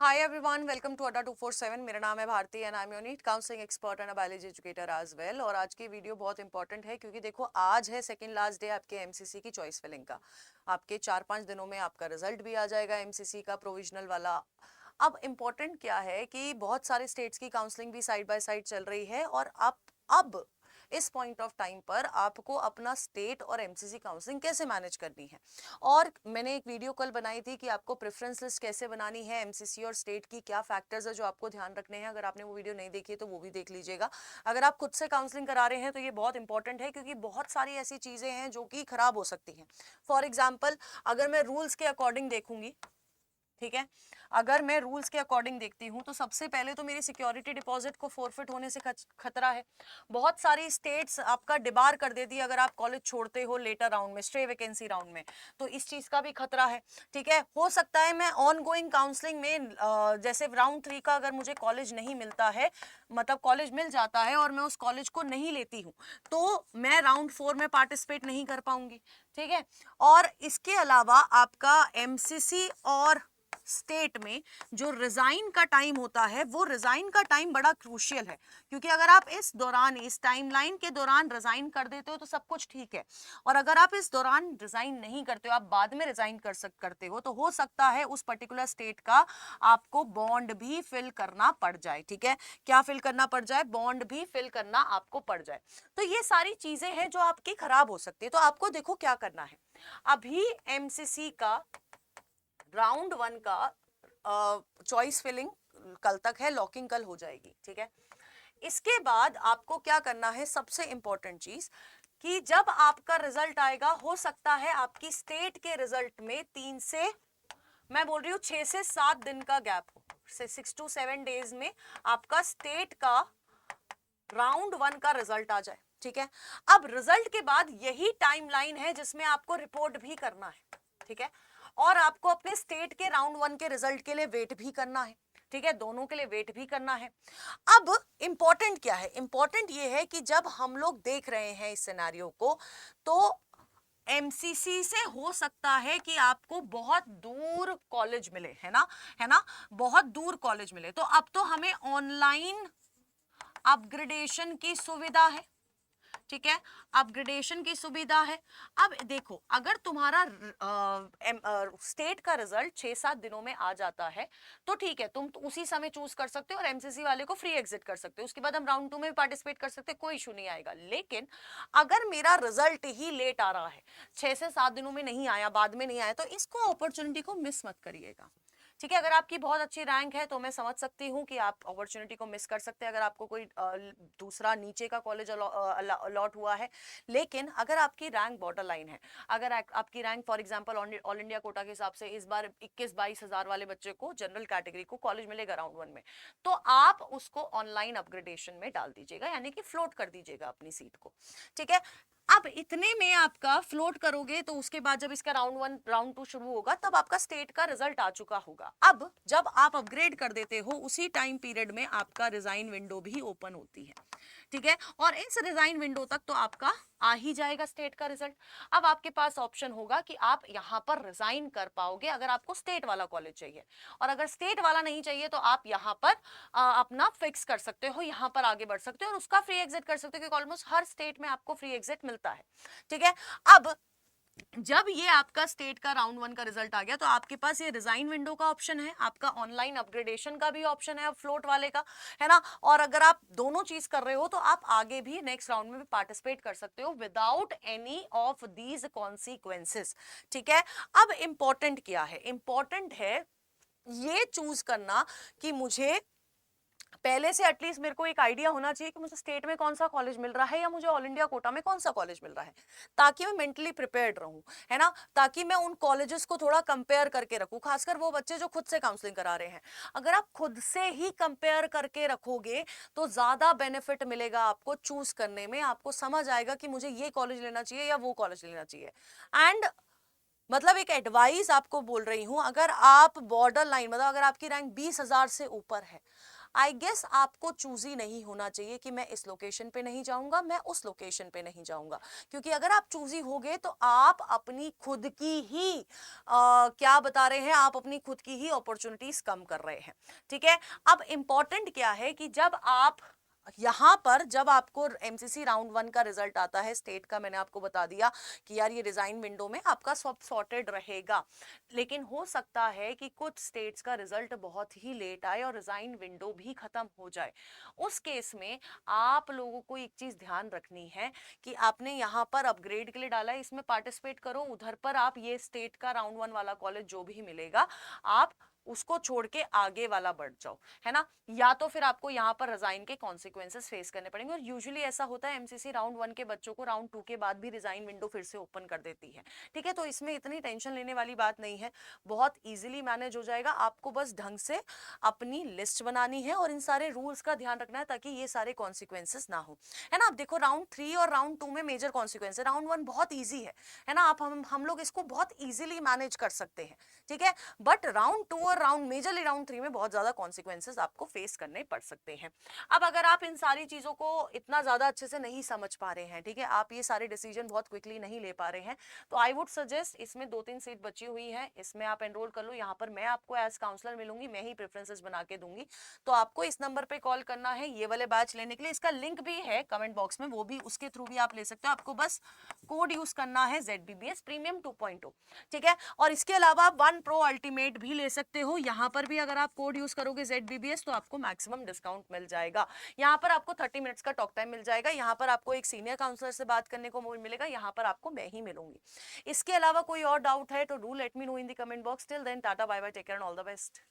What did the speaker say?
Hi everyone, welcome to अड्डा 247। मेरा नाम है Bharti and I am your NEET counselling expert and biology educator as well. और आज की वीडियो बहुत इंपॉर्टेंट है क्योंकि देखो आज है सेकंड लास्ट डे आपके एमसीसी की चॉइस फिलिंग का। आपके 4-5 दिनों में आपका रिजल्ट भी आ जाएगा एमसीसी का प्रोविजनल वाला। अब इम्पोर्टेंट क्या है कि बहुत सारे स्टेट्स की काउंसलिंग भी साइड बाय साइड चल रही है और आप अब इस पॉइंट ऑफ टाइम पर आपको अपना स्टेट और एमसीसी काउंसलिंग कैसे मैनेज करनी है। और मैंने एक वीडियो कल बनाई थी कि आपको प्रेफरेंस लिस्ट कैसे बनानी है, एमसीसी और स्टेट की क्या फैक्टर्स है जो आपको ध्यान रखने हैं। अगर आपने वो वीडियो नहीं देखी है तो वो भी देख लीजिएगा। अगर आप खुद से काउंसलिंग करा रहे हैं तो ये बहुत इंपॉर्टेंट है क्योंकि बहुत सारी ऐसी चीजें हैं जो कि खराब हो सकती हैं। फॉर एग्जाम्पल, अगर मैं रूल्स के अकॉर्डिंग देखूंगी, ठीक है, अगर मैं रूल्स के अकॉर्डिंग देखती हूँ तो सबसे पहले तो मेरी सिक्योरिटी डिपॉजिट को फोरफिट होने से खतरा है। बहुत सारी स्टेट्स आपका डिबार कर देती है अगर आप कॉलेज छोड़ते हो लेटर राउंड में, स्टे वैकेंसी राउंड में, तो इस चीज का भी खतरा है। ठीक है, हो सकता है मैं ऑन गोइंग काउंसलिंग में जैसे राउंड 3 का अगर मुझे कॉलेज नहीं मिलता है, मतलब कॉलेज मिल जाता है और मैं उस कॉलेज को नहीं लेती हूँ, तो मैं राउंड 4 में पार्टिसिपेट नहीं कर पाऊंगी। ठीक है, और इसके अलावा आपका एमसीसी और स्टेट में जो रिजाइन का टाइम होता है वो रिजाइन का टाइम बड़ा क्रूशियल है, क्योंकि अगर आप इस दौरान इस टाइमलाइन के दौरान रिजाइन कर देते हो तो सब कुछ ठीक है, और अगर आप इस दौरान रिजाइन नहीं करते हो, आप बाद में रिजाइन करते हो, तो हो सकता है उस पर्टिकुलर स्टेट का आपको बॉन्ड भी फिल करना पड़ जाए। ठीक है, क्या फिल करना पड़ जाए? बॉन्ड भी फिल करना आपको पड़ जाए। तो ये सारी चीजें हैं जो आपकी खराब हो सकती है। तो आपको देखो क्या करना है। अभी एमसीसी का राउंड 1 का चॉइस फिलिंग कल तक है, लॉकिंग कल हो जाएगी। ठीक है, इसके बाद आपको क्या करना है, सबसे इंपॉर्टेंट चीज कि जब आपका रिजल्ट आएगा, हो सकता है आपकी स्टेट के रिजल्ट में 3 से, मैं बोल रही हूँ 6 से 7 दिन का गैप हो, से 6 to 7 डेज में आपका स्टेट का राउंड 1 का रिजल्ट आ जाए। ठीक है, अब रिजल्ट के बाद यही टाइमलाइन है जिसमें आपको रिपोर्ट भी करना है। ठीक है, और आपको अपने स्टेट के राउंड 1 के रिजल्ट के लिए वेट भी करना है। ठीक है, दोनों के लिए वेट भी करना है। अब इंपॉर्टेंट क्या है? इंपॉर्टेंट ये है कि जब हम लोग देख रहे हैं इस सिनेरियो को, तो एमसीसी से हो सकता है कि आपको बहुत दूर कॉलेज मिले, है ना, बहुत दूर कॉलेज मिले, तो अब तो हमें ऑनलाइन अपग्रेडेशन की सुविधा है। ठीक है, अपग्रेडेशन की सुविधा है। अब देखो, अगर तुम्हारा स्टेट का रिजल्ट 6-7 दिनों में आ जाता है तो ठीक है, तुम तो उसी समय चूज कर सकते हो और एमसीसी वाले को फ्री एग्जिट कर सकते हो, उसके बाद हम राउंड 2 में भी पार्टिसिपेट कर सकते हैं, कोई इशू नहीं आएगा। लेकिन अगर मेरा रिजल्ट ही लेट आ रहा है, 6 से 7 दिनों में नहीं आया, बाद में नहीं आया, तो इसको अपॉर्चुनिटी को मिस मत करिएगा। ठीक है, अगर आपकी बहुत अच्छी रैंक है तो मैं समझ सकती हूँ कि आप अपॉर्चुनिटी को मिस कर सकते हैं अगर आपको कोई दूसरा नीचे का कॉलेज अलॉट हुआ है। लेकिन अगर आपकी रैंक बॉर्डर लाइन है, अगर आपकी rank for example all India quota के हिसाब से इस बार 21-22 हजार वाले बच्चे को, जनरल कैटेगरी को, कॉलेज मिलेगा राउंड 1 में, तो आप उसको ऑनलाइन अपग्रेडेशन में डाल दीजिएगा, यानी कि फ्लोट कर दीजिएगा अपनी सीट को। ठीक है, अब इतने में आपका फ्लोट करोगे तो उसके बाद जब इसका राउंड 1 राउंड 2 शुरू होगा तब आपका स्टेट का रिजल्ट आ चुका होगा। अब जब आप अपग्रेड कर देते हो उसी टाइम पीरियड में आपका रिजाइन विंडो भी ओपन होती है। ठीक है, और इस रिजाइन विंडो तक तो आपका आ ही जाएगा स्टेट का रिजल्ट। अब आपके पास ऑप्शन होगा कि आप यहां पर रिजाइन कर पाओगे अगर आपको स्टेट वाला कॉलेज चाहिए, और अगर स्टेट वाला नहीं चाहिए तो आप यहां पर अपना फिक्स कर सकते हो, यहां पर आगे बढ़ सकते हो और उसका फ्री एग्जिट कर सकते हो, क्योंकि ऑलमोस्ट हर स्टेट में आपको फ्री एग्जिट मिलता है। ठीक है, अब जब ये आपका स्टेट का राउंड 1 का रिजल्ट आ गया तो आपके पास ये रिजाइन विंडो का ऑप्शन है, आपका ऑनलाइन अपग्रेडेशन का भी ऑप्शन है, फ्लोट वाले का, है ना। और अगर आप दोनों चीज कर रहे हो तो आप आगे भी नेक्स्ट राउंड में भी पार्टिसिपेट कर सकते हो without any of these consequences. ठीक है, अब इंपॉर्टेंट क्या है? इंपॉर्टेंट है ये चूज करना कि मुझे पहले से एटलीस्ट मेरे को एक आइडिया होना चाहिए कि मुझे स्टेट में कौन सा कॉलेज मिल रहा है या मुझे ऑल इंडिया कोटा में कौन सा कॉलेज मिल रहा है, ताकि मैं मेंटली प्रिपेयर्ड रहूं, है ना, ताकि मैं उन कॉलेजेस को थोड़ा कंपेयर करके रखूं, खासकर वो बच्चे जो खुद से काउंसलिंग करा रहे हैं। अगर आप खुद से ही कंपेयर करके रखोगे तो ज्यादा बेनिफिट मिलेगा आपको चूज करने में, आपको समझ आएगा कि मुझे ये कॉलेज लेना चाहिए या वो कॉलेज लेना चाहिए। एंड मतलब एक एडवाइस आपको बोल रही हूं, अगर आप बॉर्डर लाइन, मतलब अगर आपकी रैंक 20,000 से ऊपर है, आई गेस आपको चूजी नहीं होना चाहिए कि मैं इस लोकेशन पे नहीं जाऊंगा, मैं उस लोकेशन पे नहीं जाऊंगा, क्योंकि अगर आप चूजी हो गए तो आप अपनी खुद की ही क्या बता रहे हैं, आप अपनी खुद की ही अपॉर्चुनिटीज कम कर रहे हैं। ठीक है, अब इंपॉर्टेंट क्या है कि जब आप यहां पर, जब आपको एमसीसी राउंड 1 का रिजल्ट आता है स्टेट का, मैंने आपको बता दिया कि यार ये डिजाइन विंडो में आपका सब सॉर्टेड रहेगा, लेकिन हो सकता है कि कुछ स्टेट्स का रिजल्ट बहुत ही लेट आए और डिजाइन विंडो भी खत्म हो जाए। उस केस में आप लोगों को एक चीज ध्यान रखनी है कि आपने यहाँ पर अपग्रेड के लिए डाला है, इसमें पार्टिसिपेट करो, उधर पर आप ये स्टेट का राउंड 1 वाला कॉलेज जो भी मिलेगा आप उसको छोड़ के आगे वाला बढ़ जाओ, है ना, या तो फिर आपको यहाँ पर रिजाइन के कॉन्सिक्वेंसेस फेस करने पड़ेंगे। और यूजुअली ऐसा होता है एमसीसी राउंड 1 के बच्चों को राउंड 2 के बाद भी रिजाइन विंडो फिर से ओपन कर देती है। ठीक है, तो इसमें इतनी टेंशन लेने वाली बात नहीं है, बहुत इजीली मैनेज हो जाएगा। आपको बस ढंग से अपनी लिस्ट बनानी है और इन सारे रूल्स का ध्यान रखना है ताकि ये सारे कॉन्सिक्वेंसेस ना हो, है ना। आप देखो राउंड 3 और राउंड 2 में मेजर कॉन्सिक्वेंस है, राउंड 1 बहुत ईजी है ना, आप हम लोग इसको बहुत ईजिली मैनेज कर सकते हैं। ठीक है, बट राउंड 2 और मेजरली राउंड 3 में बहुत ज्यादा कॉन्सिक्वेंसेस आपको फेस करने पड़ सकते हैं। अब अगर आप इन सारी चीजों को इतना ज्यादा अच्छे से नहीं समझ पा रहे हैं, ठीक है, आप ये सारे डिसीजन बहुत क्विकली नहीं ले पा रहे हैं, तो आई वुड सजेस्ट, इसमें 2-3 सीट बची हुई है, इसमें आप एनरोल कर लो। यहाँ पर मैं आपको एज काउंसलर मिलूंगी, मैं ही प्रेफरेंसेस बना के दूंगी, तो आपको इस नंबर पे कॉल करना है ये वाले बैच लेने के लिए। इसका लिंक भी है कमेंट बॉक्स में, वो भी उसके थ्रू भी आप ले सकते हो, आपको बस कोड यूज करना है ZBBS प्रीमियम 2.0। ठीक है, और इसके अलावा आप 1 Pro अल्टीमेट भी ले सकते हो, यहाँ पर भी अगर आप कोड यूज करोगे ZBBS तो आपको मैक्सिमम डिस्काउंट मिल जाएगा। यहाँ पर आपको 30 मिनट्स का टॉक टाइम मिल जाएगा, यहाँ पर आपको एक सीनियर काउंसलर से बात करने को मिलेगा, यहाँ पर आपको मैं ही मिलूंगी। इसके अलावा कोई और डाउट है तो do let me know in the comment box. Till then tata bye bye, take care and all the best.